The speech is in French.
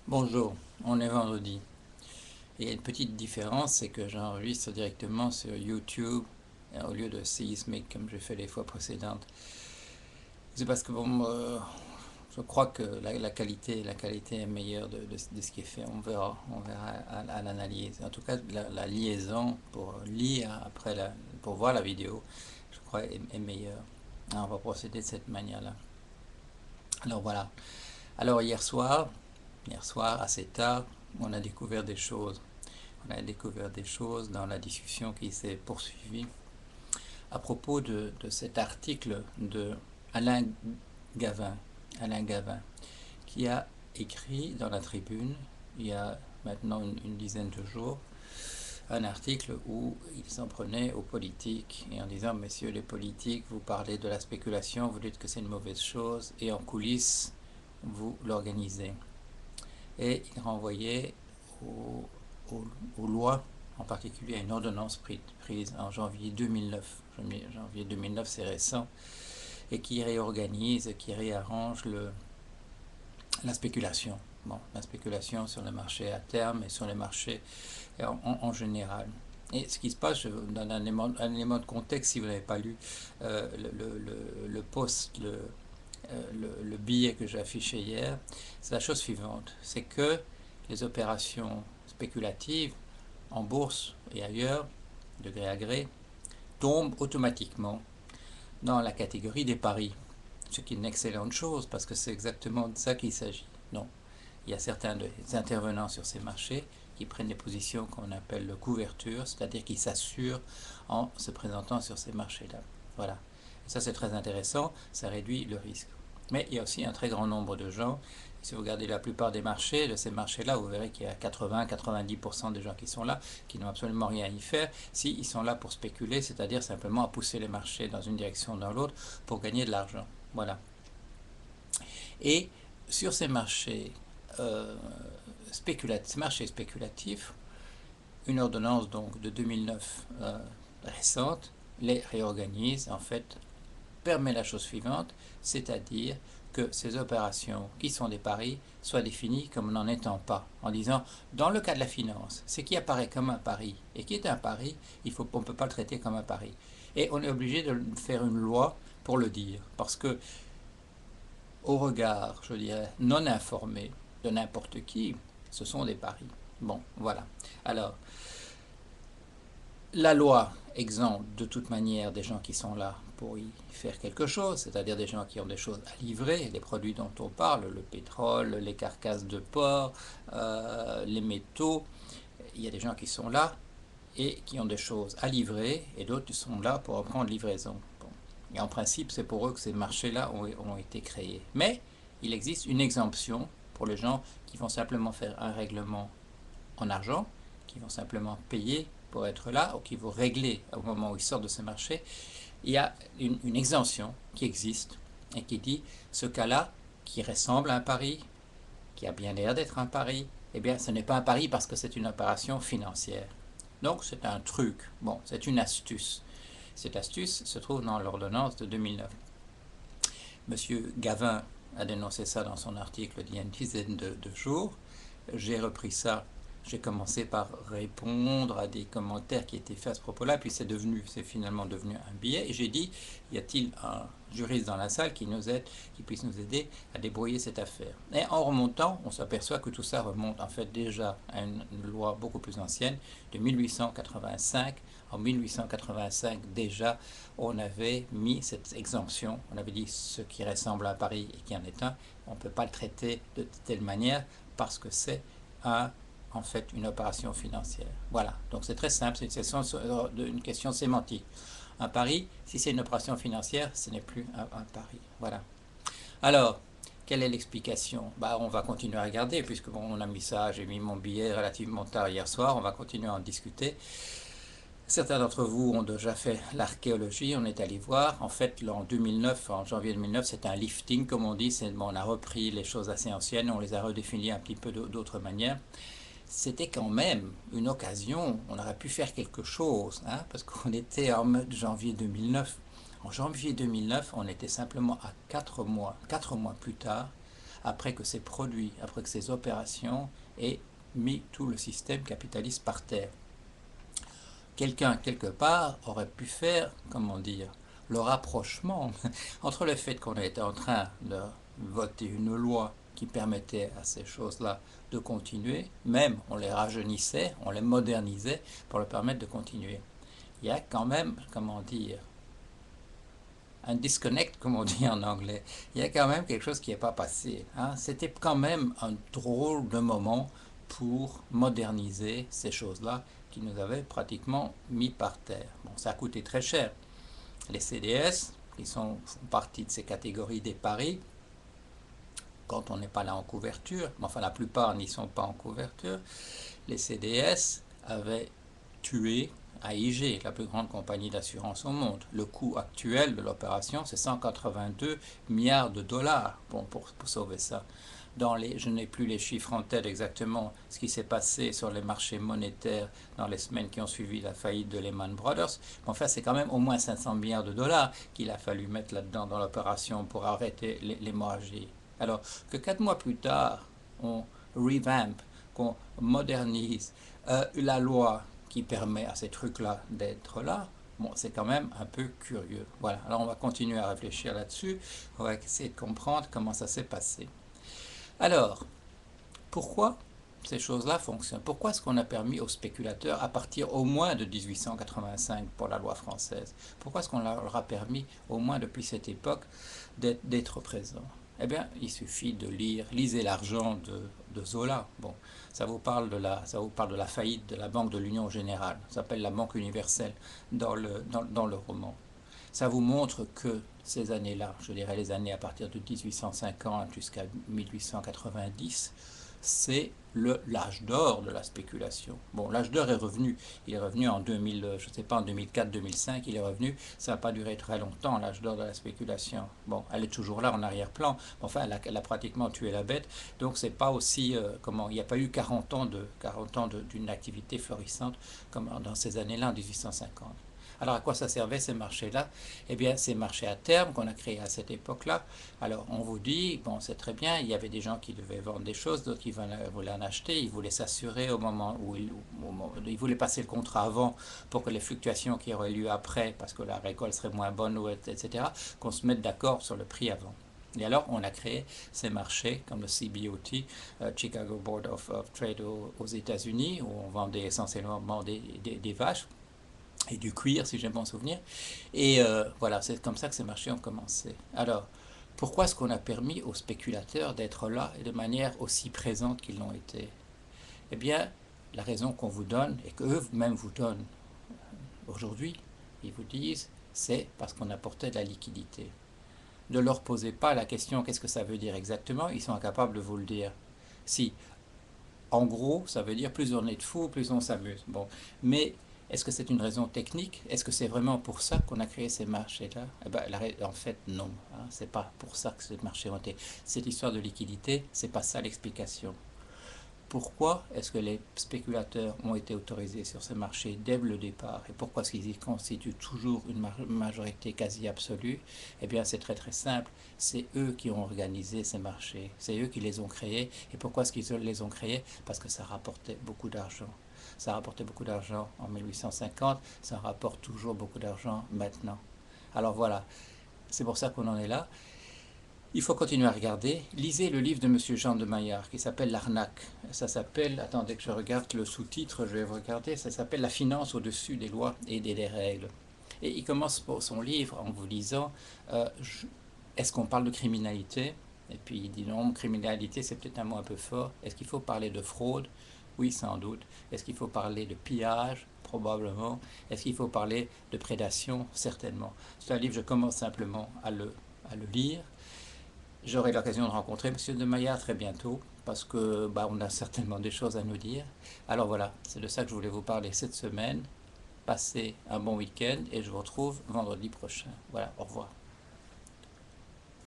Bonjour, on est vendredi. Et il y a une petite différence, c'est que j'enregistre directement sur YouTube au lieu de Seismic comme j'ai fait les fois précédentes. C'est parce que bon, je crois que la qualité est meilleure de ce qui est fait. On verra à l'analyse. En tout cas, la liaison pour lire après pour voir la vidéo, je crois est meilleure. Alors, on va procéder de cette manière-là. Alors voilà. Alors hier soir assez tard, on a découvert des choses. On a découvert des choses dans la discussion qui s'est poursuivie à propos de cet article de Alain Gavin, Alain Gavin, qui a écrit dans la Tribune, il y a maintenant une dizaine de jours, un article où il s'en prenait aux politiques et en disant: messieurs les politiques, vous parlez de la spéculation, vous dites que c'est une mauvaise chose et en coulisses, vous l'organisez. Et il renvoyait aux, aux lois, en particulier à une ordonnance prise en janvier 2009. Janvier 2009, c'est récent, et qui réorganise, qui réarrange la spéculation. Bon, la spéculation sur le marché à terme et sur les marchés en général. Et ce qui se passe, je vous donne un élément de contexte si vous n'avez pas lu le post, le billet que j'ai affiché hier. C'est la chose suivante, c'est que les opérations spéculatives en bourse et ailleurs, de gré à gré, tombent automatiquement dans la catégorie des paris. Ce qui est une excellente chose parce que c'est exactement de ça qu'il s'agit. Non, il y a certains des intervenants sur ces marchés qui prennent des positions qu'on appelle de couverture, c'est-à-dire qui s'assurent en se présentant sur ces marchés-là. Voilà. Et ça, c'est très intéressant, ça réduit le risque. Mais il y a aussi un très grand nombre de gens. Si vous regardez la plupart des marchés, de ces marchés-là, vous verrez qu'il y a 80-90% des gens qui sont là, qui n'ont absolument rien à y faire. S'ils sont là pour spéculer, c'est-à-dire simplement à pousser les marchés dans une direction ou dans l'autre pour gagner de l'argent. Voilà. Et sur ces euh, marchés spéculatifs, une ordonnance donc de 2009 récente les réorganise, en fait, permet la chose suivante, c'est-à-dire que ces opérations qui sont des paris soient définies comme n'en étant pas, en disant, dans le cas de la finance, ce qui apparaît comme un pari et qui est un pari, on ne peut pas le traiter comme un pari. Et on est obligé de faire une loi pour le dire, parce que au regard, je dirais, non informé de n'importe qui, ce sont des paris. Bon, voilà. Alors, la loi exempte de toute manière des gens qui sont là pour y faire quelque chose, c'est-à-dire des gens qui ont des choses à livrer, les produits dont on parle, le pétrole, les carcasses de porc, les métaux. Il y a des gens qui sont là et qui ont des choses à livrer, et d'autres qui sont là pour en prendre livraison. Bon. Et en principe, c'est pour eux que ces marchés-là ont été créés. Mais il existe une exemption pour les gens qui vont simplement faire un règlement en argent, qui vont simplement payer pour être là, ou qui vont régler au moment où ils sortent de ce marché. Il y a une exemption qui existe et qui dit ce cas-là, qui ressemble à un pari, qui a bien l'air d'être un pari, eh bien ce n'est pas un pari parce que c'est une opération financière. Donc c'est un truc, bon, c'est une astuce. Cette astuce se trouve dans l'ordonnance de 2009. Monsieur Gavin a dénoncé ça dans son article d'il y a une dizaine de jours. J'ai repris ça. J'ai commencé par répondre à des commentaires qui étaient faits à ce propos-là, puis c'est finalement devenu un billet. Et j'ai dit, y a-t-il un juriste dans la salle qui puisse nous aider à débrouiller cette affaire? Et en remontant, on s'aperçoit que tout ça remonte en fait déjà à une loi beaucoup plus ancienne, de 1885. En 1885, déjà, on avait mis cette exemption. On avait dit ce qui ressemble à un pari et qui en est un, on ne peut pas le traiter de telle manière parce que c'est en fait une opération financière. Voilà, donc c'est très simple, c'est une question sémantique. Un pari, si c'est une opération financière, ce n'est plus un pari. Voilà. Alors, quelle est l'explication? On va continuer à regarder, puisque bon, on a mis ça, j'ai mis mon billet relativement tard hier soir, on va continuer à en discuter. Certains d'entre vous ont déjà fait l'archéologie, on est allé voir. En fait, en 2009, en janvier 2009, c'est un lifting, comme on dit. On a repris les choses assez anciennes, on les a redéfinies un petit peu d'autre manière. C'était quand même une occasion, on aurait pu faire quelque chose, hein, parce qu'on était en janvier 2009. En janvier 2009, on était simplement à 4 mois plus tard, après que ces produits, après que ces opérations aient mis tout le système capitaliste par terre. Quelqu'un, quelque part, aurait pu faire, comment dire, le rapprochement entre le fait qu'on était en train de voter une loi qui permettait à ces choses-là de continuer, même on les rajeunissait, on les modernisait pour leur permettre de continuer. Il y a quand même, comment dire, un disconnect, comme on dit en anglais. Il y a quand même quelque chose qui n'est pas passé. Hein. C'était quand même un drôle de moment pour moderniser ces choses-là qui nous avaient pratiquement mis par terre. Bon, ça a coûté très cher. Les CDS, qui font partie de ces catégories des paris, quand on n'est pas là en couverture, mais enfin la plupart n'y sont pas en couverture, les CDS avaient tué AIG, la plus grande compagnie d'assurance au monde. Le coût actuel de l'opération, c'est 182 milliards de dollars pour sauver ça. Je n'ai plus les chiffres en tête exactement ce qui s'est passé sur les marchés monétaires dans les semaines qui ont suivi la faillite de Lehman Brothers. Mais enfin, c'est quand même au moins 500 milliards de dollars qu'il a fallu mettre là-dedans dans l'opération pour arrêter l'hémorragie. Alors que 4 mois plus tard, on revamp, qu'on modernise la loi qui permet à ces trucs-là d'être là, bon, c'est quand même un peu curieux. Voilà, alors on va continuer à réfléchir là-dessus, on va essayer de comprendre comment ça s'est passé. Alors, pourquoi ces choses-là fonctionnent? Pourquoi est-ce qu'on a permis aux spéculateurs, à partir au moins de 1885 pour la loi française, pourquoi est-ce qu'on leur a permis, au moins depuis cette époque, d'être présents? Eh bien, il suffit de lire, lisez l'argent de Zola. Bon, ça vous parle de la faillite de la Banque de l'Union Générale. Ça s'appelle la Banque universelle dans le roman. Ça vous montre que ces années-là, je dirais les années à partir de 1850 jusqu'à 1890, c'est l'âge d'or de la spéculation. Bon, l'âge d'or est revenu. Il est revenu en 2000, je sais pas, en 2004-2005, il est revenu. Ça n'a pas duré très longtemps, l'âge d'or de la spéculation. Bon, elle est toujours là en arrière-plan. Enfin, elle a pratiquement tué la bête. Donc, c'est pas aussi, il n'y a pas eu 40 ans d'une activité florissante comme dans ces années-là, en 1850. Alors à quoi ça servait ces marchés-là? Eh bien, ces marchés à terme qu'on a créés à cette époque-là. Alors on vous dit, bon c'est très bien, il y avait des gens qui devaient vendre des choses, d'autres qui voulaient en acheter, ils voulaient s'assurer au moment où ils voulaient passer le contrat avant pour que les fluctuations qui auraient lieu après, parce que la récolte serait moins bonne, etc., qu'on se mette d'accord sur le prix avant. Et alors, on a créé ces marchés comme le CBOT, Chicago Board of Trade aux États-Unis, où on vendait essentiellement des vaches et du cuir, si j'ai bon souvenir. Et voilà, c'est comme ça que ces marchés ont commencé. Alors, pourquoi est-ce qu'on a permis aux spéculateurs d'être là et de manière aussi présente qu'ils l'ont été? Eh bien, la raison qu'on vous donne, et qu'eux-mêmes vous donnent aujourd'hui, ils vous disent, c'est parce qu'on apportait de la liquidité. Ne leur posez pas la question qu'est-ce que ça veut dire exactement, ils sont incapables de vous le dire. Si, en gros, ça veut dire plus on est de fous, plus on s'amuse. Bon, mais est-ce que c'est une raison technique? Est-ce que c'est vraiment pour ça qu'on a créé ces marchés-là? Eh ben, en fait, non. Hein, c'est pas pour ça que ces marchés ont été. Cette histoire de liquidité, c'est pas ça l'explication. Pourquoi est-ce que les spéculateurs ont été autorisés sur ces marchés dès le départ et pourquoi est-ce qu'ils y constituent toujours une majorité quasi absolue? Eh bien, c'est très très simple. C'est eux qui ont organisé ces marchés. C'est eux qui les ont créés. Et pourquoi est-ce qu'ils les ont créés? Parce que ça rapportait beaucoup d'argent. Ça rapportait beaucoup d'argent en 1850, ça rapporte toujours beaucoup d'argent maintenant. Alors voilà, c'est pour ça qu'on en est là. Il faut continuer à regarder. Lisez le livre de M. Jean de Maillard qui s'appelle L'arnaque. Ça s'appelle, attendez que je regarde le sous-titre, je vais vous regarder, ça s'appelle La finance au-dessus des lois et des règles. Et il commence son livre en vous disant est-ce qu'on parle de criminalité? Et puis il dit non, criminalité c'est peut-être un mot un peu fort. Est-ce qu'il faut parler de fraude? Oui, sans doute. Est-ce qu'il faut parler de pillage? Probablement. Est-ce qu'il faut parler de prédation? Certainement. C'est un livre, je commence simplement à le lire. J'aurai l'occasion de rencontrer M. de Maillard très bientôt, parce que on a certainement des choses à nous dire. Alors voilà, c'est de ça que je voulais vous parler cette semaine. Passez un bon week-end et je vous retrouve vendredi prochain. Voilà, au revoir.